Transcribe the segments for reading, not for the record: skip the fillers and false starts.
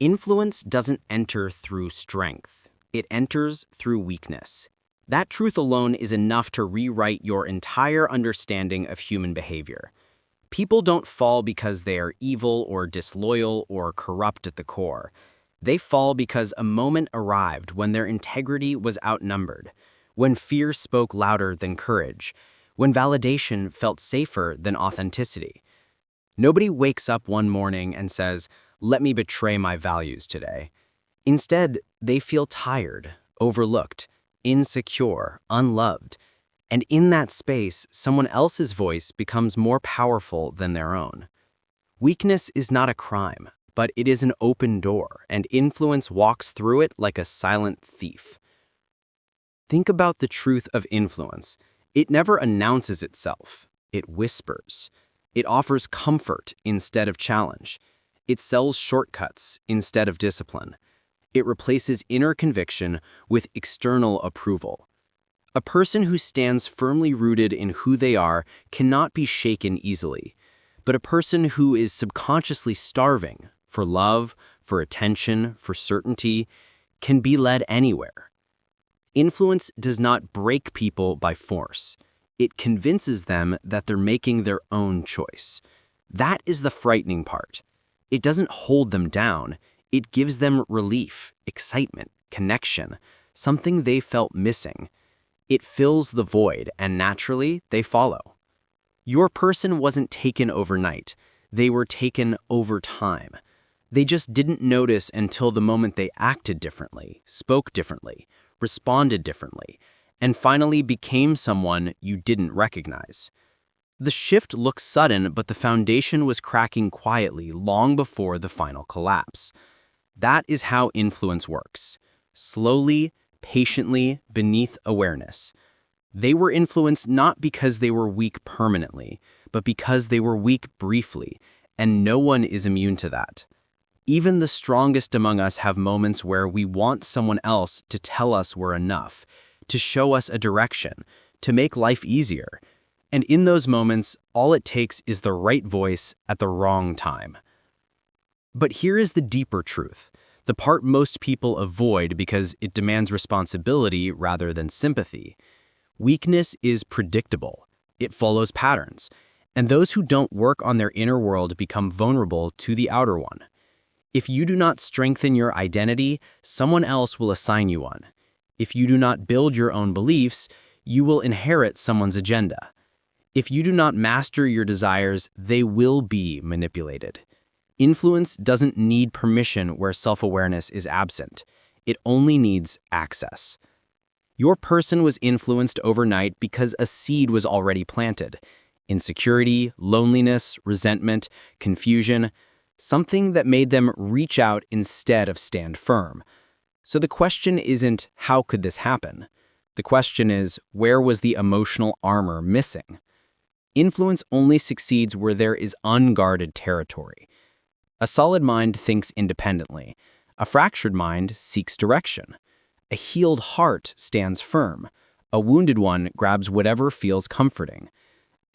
Influence doesn't enter through strength. It enters through weakness. That truth alone is enough to rewrite your entire understanding of human behavior. People don't fall because they are evil or disloyal or corrupt at the core. They fall because a moment arrived when their integrity was outnumbered, when fear spoke louder than courage, when validation felt safer than authenticity. Nobody wakes up one morning and says, "Let me betray my values today." Instead, they feel tired, overlooked, insecure, unloved. And in that space, someone else's voice becomes more powerful than their own. Weakness is not a crime, but it is an open door, and influence walks through it like a silent thief. Think about the truth of influence. It never announces itself. It whispers. It offers comfort instead of challenge. It sells shortcuts instead of discipline. It replaces inner conviction with external approval. A person who stands firmly rooted in who they are cannot be shaken easily, but a person who is subconsciously starving for love, for attention, for certainty, can be led anywhere. Influence does not break people by force. It convinces them that they're making their own choice. That is the frightening part. It doesn't hold them down. It gives them relief, excitement, connection, something they felt missing. It fills the void, and naturally, they follow. Your person wasn't taken overnight. They were taken over time. They just didn't notice until the moment they acted differently, spoke differently, responded differently, and finally became someone you didn't recognize. The shift looks sudden, but the foundation was cracking quietly long before the final collapse. That is how influence works. Slowly, patiently, beneath awareness. They were influenced not because they were weak permanently, but because they were weak briefly, and no one is immune to that. Even the strongest among us have moments where we want someone else to tell us we're enough, to show us a direction, to make life easier. And in those moments, all it takes is the right voice at the wrong time. But here is the deeper truth, the part most people avoid because it demands responsibility rather than sympathy. Weakness is predictable. It follows patterns. And those who don't work on their inner world become vulnerable to the outer one. If you do not strengthen your identity, someone else will assign you one. If you do not build your own beliefs, you will inherit someone's agenda. If you do not master your desires, they will be manipulated. Influence doesn't need permission where self-awareness is absent. It only needs access. Your person was influenced overnight because a seed was already planted. Insecurity, loneliness, resentment, confusion, something that made them reach out instead of stand firm. So the question isn't, how could this happen? The question is, where was the emotional armor missing? Influence only succeeds where there is unguarded territory. A solid mind thinks independently. A fractured mind seeks direction. A healed heart stands firm. A wounded one grabs whatever feels comforting.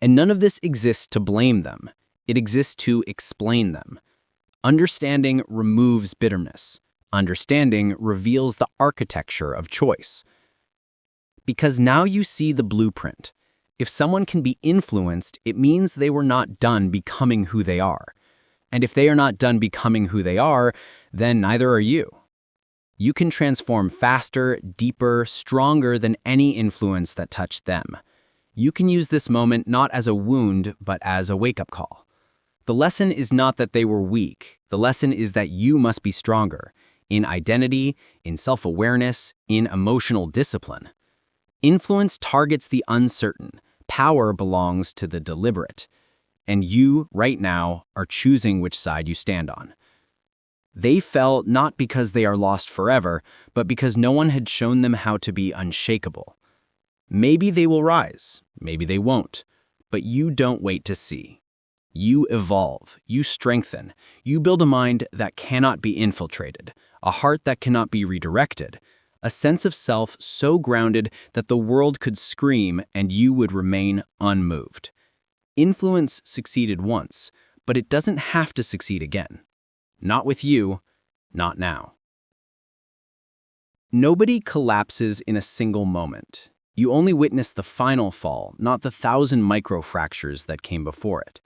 And none of this exists to blame them. It exists to explain them. Understanding removes bitterness. Understanding reveals the architecture of choice. Because now you see the blueprint. If someone can be influenced, it means they were not done becoming who they are. And if they are not done becoming who they are, then neither are you. You can transform faster, deeper, stronger than any influence that touched them. You can use this moment not as a wound, but as a wake-up call. The lesson is not that they were weak. The lesson is that you must be stronger in identity, in self-awareness, in emotional discipline. Influence targets the uncertain. Power belongs to the deliberate. And you, right now, are choosing which side you stand on. They fell not because they are lost forever, but because no one had shown them how to be unshakable. Maybe they will rise, maybe they won't, but you don't wait to see. You evolve, you strengthen, you build a mind that cannot be infiltrated, a heart that cannot be redirected, a sense of self so grounded that the world could scream and you would remain unmoved. Influence succeeded once, but it doesn't have to succeed again. Not with you, not now. Nobody collapses in a single moment. You only witness the final fall, not the 1,000 microfractures that came before it.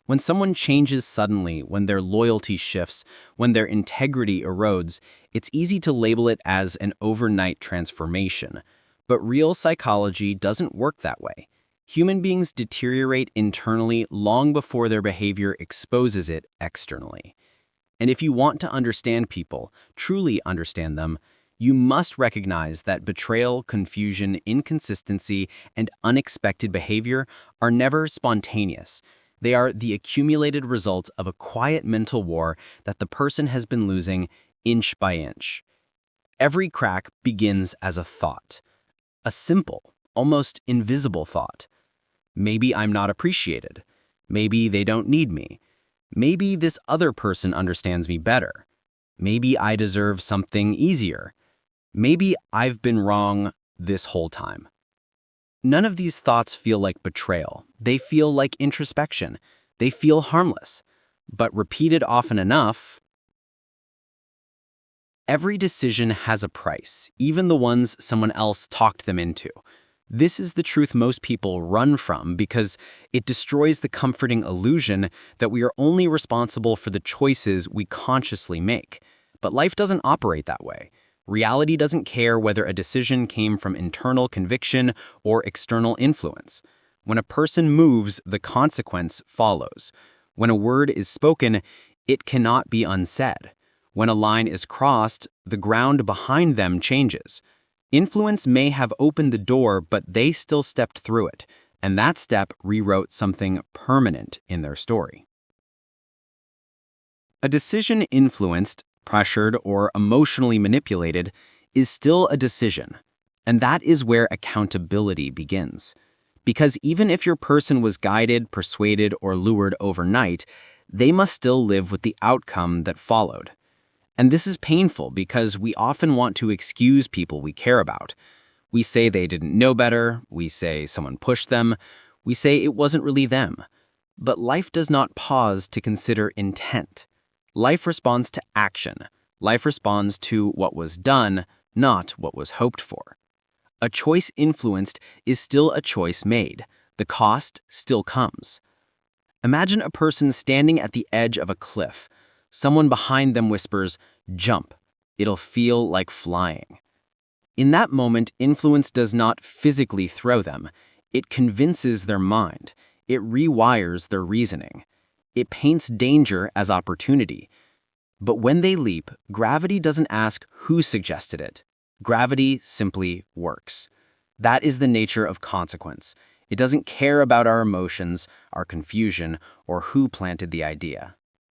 When someone changes suddenly, when their loyalty shifts, when their integrity erodes, it's easy to label it as an overnight transformation. But real psychology doesn't work that way. Human beings deteriorate internally long before their behavior exposes it externally. And if you want to understand people, truly understand them, you must recognize that betrayal, confusion, inconsistency, and unexpected behavior are never spontaneous. They are the accumulated results of a quiet mental war that the person has been losing inch by inch. Every crack begins as a thought, a simple, almost invisible thought. Maybe I'm not appreciated. Maybe they don't need me. Maybe this other person understands me better. Maybe I deserve something easier. Maybe I've been wrong this whole time. None of these thoughts feel like betrayal. They feel like introspection. They feel harmless. But repeated often enough, every decision has a price, even the ones someone else talked them into. This is the truth most people run from because it destroys the comforting illusion that we are only responsible for the choices we consciously make. But life doesn't operate that way. Reality doesn't care whether a decision came from internal conviction or external influence. When a person moves, the consequence follows. When a word is spoken, it cannot be unsaid. When a line is crossed, the ground behind them changes. Influence may have opened the door, but they still stepped through it, and that step rewrote something permanent in their story. A decision influenced, pressured, or emotionally manipulated is still a decision, and that is where accountability begins. Because even if your person was guided, persuaded, or lured overnight, they must still live with the outcome that followed. And this is painful because we often want to excuse people we care about. We say they didn't know better, we say someone pushed them, we say it wasn't really them. But life does not pause to consider intent. Life responds to action. Life responds to what was done, not what was hoped for. A choice influenced is still a choice made. The cost still comes. Imagine a person standing at the edge of a cliff. Someone behind them whispers, "Jump. It'll feel like flying." In that moment, influence does not physically throw them. It convinces their mind. It rewires their reasoning. It paints danger as opportunity. But when they leap, gravity doesn't ask who suggested it. Gravity simply works. That is the nature of consequence. It doesn't care about our emotions, our confusion, or who planted the idea.